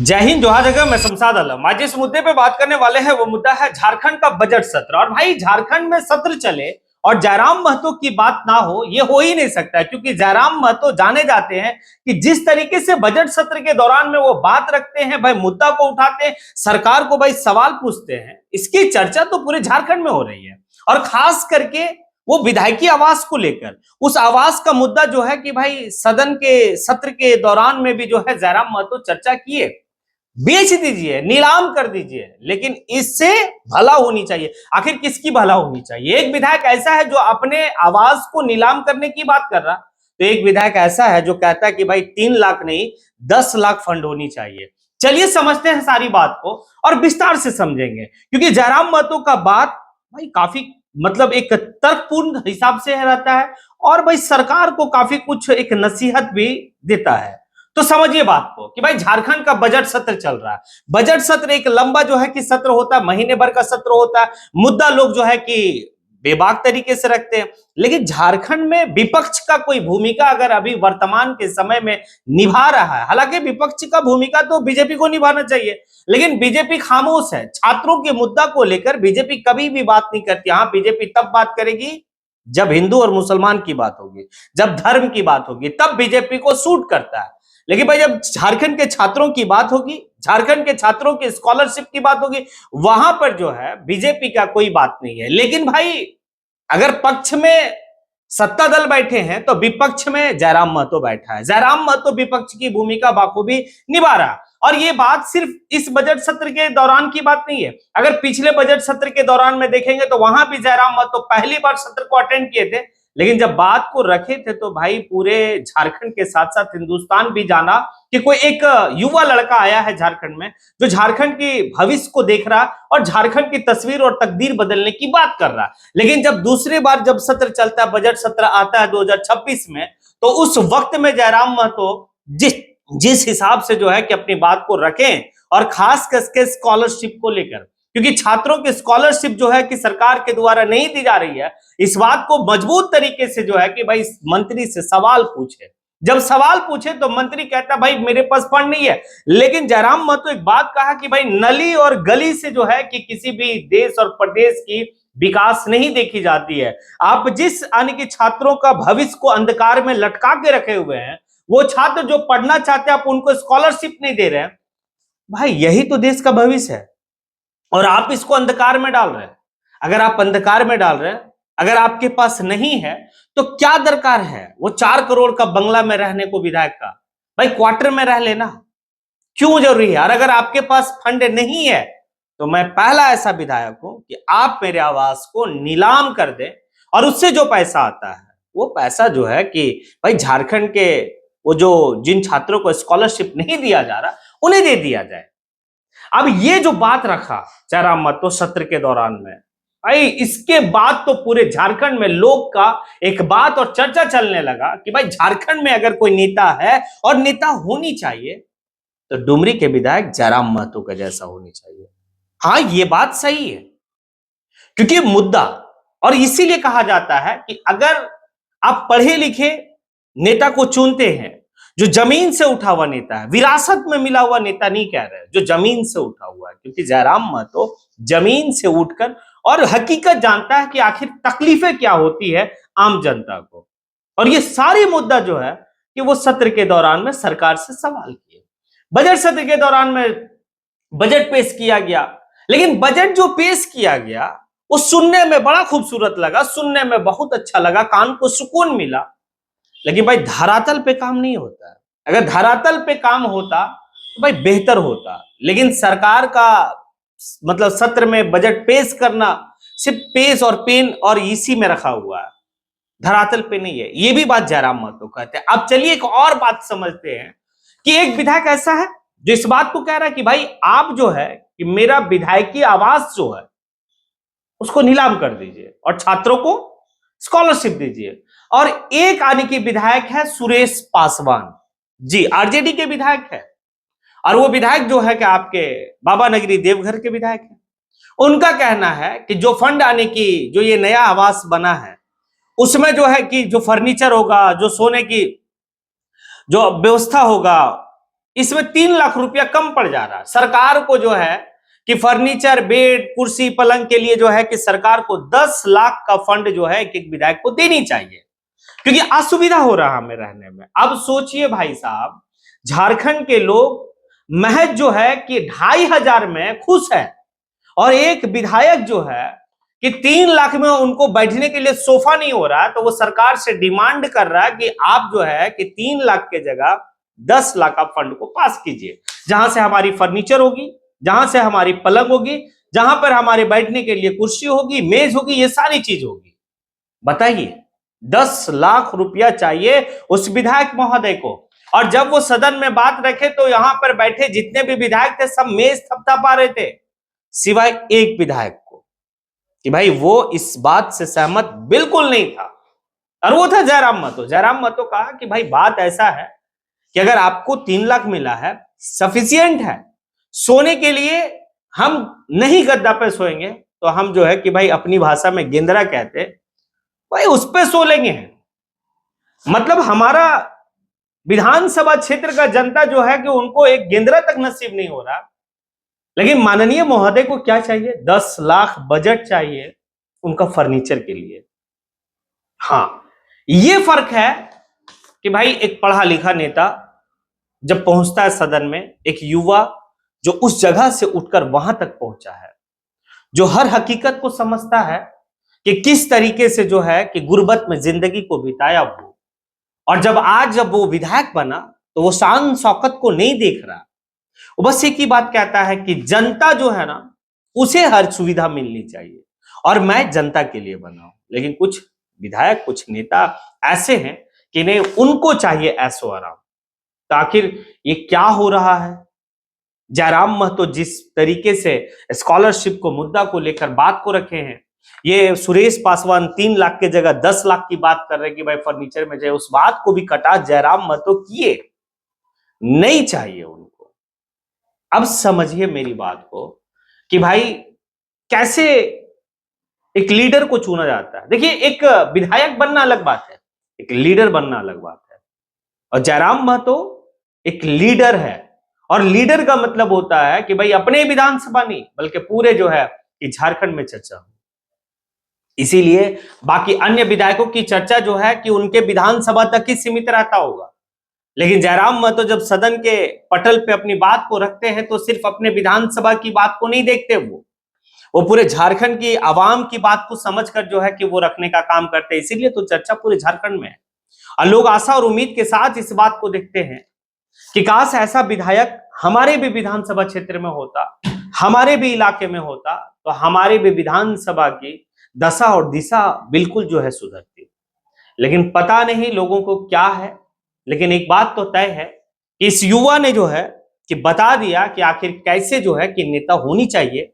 जय हिंद, जोहार जगह। मैं शमशाद आलम। आज जिस मुद्दे पे बात करने वाले हैं वो मुद्दा है झारखंड का बजट सत्र। और भाई, झारखंड में सत्र चले और जयराम महतो की बात ना हो, ये हो ही नहीं सकता है, क्योंकि जयराम महतो जाने जाते हैं कि जिस तरीके से बजट सत्र के दौरान में वो बात रखते हैं, भाई मुद्दा को उठाते हैं, सरकार को भाई सवाल पूछते हैं, इसकी चर्चा तो पूरे झारखंड में हो रही है। और खास करके वो विधायकी आवास को लेकर, उस आवास का मुद्दा जो है कि भाई सदन के सत्र के दौरान में भी जो है जयराम महतो चर्चा किए। बेच दीजिए, नीलाम कर दीजिए, लेकिन इससे भला होनी चाहिए। आखिर किसकी भला होनी चाहिए? एक विधायक ऐसा है जो अपने आवास को नीलाम करने की बात कर रहा, तो एक विधायक ऐसा है जो कहता है कि भाई 3 लाख नहीं 10 लाख फंड होनी चाहिए। चलिए समझते हैं सारी बात को और विस्तार से समझेंगे, क्योंकि जयराम महतो का बात भाई काफी मतलब एक तर्कपूर्ण हिसाब से रहता है और भाई सरकार को काफी कुछ एक नसीहत भी देता है। तो समझिए बात को कि भाई झारखंड का बजट सत्र चल रहा है। बजट सत्र एक लंबा जो है कि सत्र होता है, महीने भर का सत्र होता है। मुद्दा लोग जो है कि बेबाक तरीके से रखते हैं, लेकिन झारखंड में विपक्ष का कोई भूमिका अगर अभी वर्तमान के समय में निभा रहा है, हालांकि विपक्ष का भूमिका तो बीजेपी को निभाना चाहिए, लेकिन बीजेपी खामोश है। छात्रों के मुद्दा को लेकर बीजेपी कभी भी बात नहीं करती। हाँ, बीजेपी तब बात करेगी जब हिंदू और मुसलमान की बात होगी, जब धर्म की बात होगी, तब बीजेपी को सूट करता है। लेकिन भाई जब झारखंड के छात्रों की बात होगी, झारखंड के छात्रों की स्कॉलरशिप की बात होगी, वहां पर जो है बीजेपी का कोई बात नहीं है। लेकिन भाई अगर पक्ष में सत्ता दल बैठे हैं तो विपक्ष में जयराम महतो बैठा है। जयराम महतो विपक्ष की भूमिका बाखूबी निभा रहा। और ये बात सिर्फ इस बजट सत्र के दौरान की बात नहीं है। अगर पिछले बजट सत्र के दौरान में देखेंगे तो वहां भी जयराम महतो पहली बार सत्र को अटेंड किए थे, लेकिन जब बात को रखे थे तो भाई पूरे झारखंड के साथ साथ हिंदुस्तान भी जाना कि कोई एक युवा लड़का आया है झारखंड में जो झारखंड की भविष्य को देख रहा और झारखंड की तस्वीर और तकदीर बदलने की बात कर रहा। लेकिन जब दूसरी बार जब सत्र चलता है, बजट सत्र आता है 2026 में, तो उस वक्त में जयराम महतो जिस जिस हिसाब से जो है कि अपनी बात को रखें, और खास करके स्कॉलरशिप को लेकर, क्योंकि छात्रों की स्कॉलरशिप जो है कि सरकार के द्वारा नहीं दी जा रही है, इस बात को मजबूत तरीके से जो है कि भाई मंत्री से सवाल पूछे। जब सवाल पूछे तो मंत्री कहता भाई मेरे पास फंड नहीं है। लेकिन जयराम महतो एक बात कहा कि भाई नली और गली से जो है कि किसी भी देश और प्रदेश की विकास नहीं देखी जाती है। आप जिस यानी कि छात्रों का भविष्य को अंधकार में लटका के रखे हुए हैं, वो छात्र जो पढ़ना चाहते हैं आप उनको स्कॉलरशिप नहीं दे रहे हैं। भाई यही तो देश का भविष्य है और आप इसको अंधकार में डाल रहे हैं। अगर आप अंधकार में डाल रहे हैं, अगर आपके पास नहीं है तो क्या दरकार है वो 4 करोड़ का बंगला में रहने को विधायक का? भाई क्वार्टर में रह लेना क्यों जरूरी है? और अगर आपके पास फंड नहीं है तो मैं पहला ऐसा विधायक हूं कि आप मेरे आवास को नीलाम कर दें और उससे जो पैसा आता है वो पैसा जो है कि भाई झारखंड के वो जो जिन छात्रों को स्कॉलरशिप नहीं दिया जा रहा उन्हें दे दिया जाए। अब ये जो बात रखा जयराम महतो सत्र के दौरान में, भाई इसके बाद तो पूरे झारखंड में लोग का एक बात और चर्चा चलने लगा कि भाई झारखंड में अगर कोई नेता है और नेता होनी चाहिए तो डुमरी के विधायक जयराम महतो का जैसा होनी चाहिए। हाँ, ये बात सही है, क्योंकि मुद्दा, और इसीलिए कहा जाता है कि अगर आप पढ़े लिखे नेता को चुनते हैं, जो जमीन से उठा हुआ नेता है, विरासत में मिला हुआ नेता नहीं कह रहे, जो जमीन से उठा हुआ है, क्योंकि जयराम महतो जमीन से उठकर और हकीकत जानता है कि आखिर तकलीफें क्या होती है आम जनता को। और ये सारी मुद्दा जो है कि वो सत्र के दौरान में सरकार से सवाल किए। बजट सत्र के दौरान में बजट पेश किया गया, लेकिन बजट जो पेश किया गया वो सुनने में बड़ा खूबसूरत लगा, सुनने में बहुत अच्छा लगा, कान को सुकून मिला। लेकिन भाई धरातल पे काम नहीं होता है। अगर धरातल पे काम होता तो भाई बेहतर होता, लेकिन सरकार का मतलब सत्र में बजट पेश करना सिर्फ पेज और पेन और इसी में रखा हुआ है, धरातल पे नहीं है। ये भी बात जयराम महतो कहते हैं। अब चलिए एक और बात समझते हैं कि एक विधायक ऐसा है जो इस बात को कह रहा है कि भाई आप जो है कि मेरा विधायकी आवास जो है उसको नीलाम कर दीजिए और छात्रों को स्कॉलरशिप दीजिए। और एक आने के विधायक है सुरेश पासवान जी, आरजेडी के विधायक है, और वो विधायक जो है कि आपके बाबा नगरी देवघर के विधायक है। उनका कहना है कि जो फंड आने की जो ये नया आवास बना है उसमें जो है कि जो फर्नीचर होगा, जो सोने की जो व्यवस्था होगा, इसमें 3 लाख रुपया कम पड़ जा रहा है। सरकार को जो है कि फर्नीचर, बेड, कुर्सी, पलंग के लिए जो है कि सरकार को 10 लाख का फंड जो है एक एक विधायक को देनी चाहिए, क्योंकि असुविधा हो रहा हमें रहने में। अब सोचिए भाई साहब, झारखंड के लोग महज जो है कि 2,500 में खुश है, और एक विधायक जो है कि 3 लाख में उनको बैठने के लिए सोफा नहीं हो रहा, तो वो सरकार से डिमांड कर रहा है कि आप जो है कि 3 लाख के जगह 10 लाख आप फंड को पास कीजिए, जहां से हमारी फर्नीचर होगी, जहां से हमारी पलंग होगी, जहां पर हमारे बैठने के लिए कुर्सी होगी, मेज होगी, ये सारी चीज होगी। बताइए, 10 लाख रुपया चाहिए उस विधायक महोदय को। और जब वो सदन में बात रखे तो यहां पर बैठे जितने भी विधायक थे सब मेज थपथपा रहे थे, सिवाय एक विधायक को, कि भाई वो इस बात से सहमत बिल्कुल नहीं था, और वो था जयराम महतो। जयराम महतो कहा कि भाई बात ऐसा है कि अगर आपको 3 लाख मिला है, सफिशियंट है सोने के लिए, हम नहीं गद्दा पे सोएंगे, तो हम जो है कि भाई अपनी भाषा में गेंदरा कहते, भाई उस पे सो लेंगे। मतलब हमारा विधानसभा क्षेत्र का जनता जो है कि उनको एक गेंदरा तक नसीब नहीं हो रहा, लेकिन माननीय महोदय को क्या चाहिए? 10 लाख बजट चाहिए उनका फर्नीचर के लिए। हाँ, ये फर्क है कि भाई एक पढ़ा लिखा नेता जब पहुंचता है सदन में, एक युवा जो उस जगह से उठकर वहां तक पहुंचा है, जो हर हकीकत को समझता है कि किस तरीके से जो है कि गुर्बत में जिंदगी को बिताया वो, और जब वो विधायक बना तो वो शान शौकत को नहीं देख रहा, वो बस एक ही बात कहता है कि जनता जो है ना, उसे हर सुविधा मिलनी चाहिए, और मैं जनता के लिए बना हूं। लेकिन कुछ विधायक, कुछ नेता ऐसे हैं कि नहीं, उनको चाहिए ऐसो आराम। तो आखिर ये क्या हो रहा है? जयराम महतो जिस तरीके से स्कॉलरशिप को, मुद्दा को लेकर बात को रखे हैं, ये सुरेश पासवान 3 लाख के जगह 10 लाख की बात कर रहे हैं कि भाई फर्नीचर में जाए, उस बात को भी कटा जयराम महतो किए, नहीं चाहिए उनको। अब समझिए मेरी बात को कि भाई कैसे एक लीडर को चुना जाता है। देखिए, एक विधायक बनना अलग बात है, एक लीडर बनना अलग बात है, और जयराम महतो एक लीडर है, और लीडर का मतलब होता है कि भाई अपने विधानसभा नहीं बल्कि पूरे जो है कि झारखंड में चर्चा हो। इसीलिए बाकी अन्य विधायकों की चर्चा जो है कि उनके विधानसभा तक ही सीमित रहता होगा, लेकिन जयराम महतो जब सदन के पटल पे अपनी बात को रखते हैं तो सिर्फ अपने विधानसभा की बात को नहीं देखते, वो पूरे झारखंड की आवाम की बात को समझकर जो है कि वो रखने का काम करते हैं। इसीलिए तो चर्चा पूरे झारखंड में है, और लोग आशा और उम्मीद के साथ इस बात को देखते हैं कि काश ऐसा विधायक हमारे भी विधानसभा क्षेत्र में होता, हमारे भी इलाके में होता, तो हमारे भी विधानसभा की दशा और दिशा बिल्कुल जो है सुधरती। लेकिन पता नहीं लोगों को क्या है, लेकिन एक बात तो तय है कि इस युवा ने जो है कि बता दिया कि आखिर कैसे जो है कि नेता होनी चाहिए।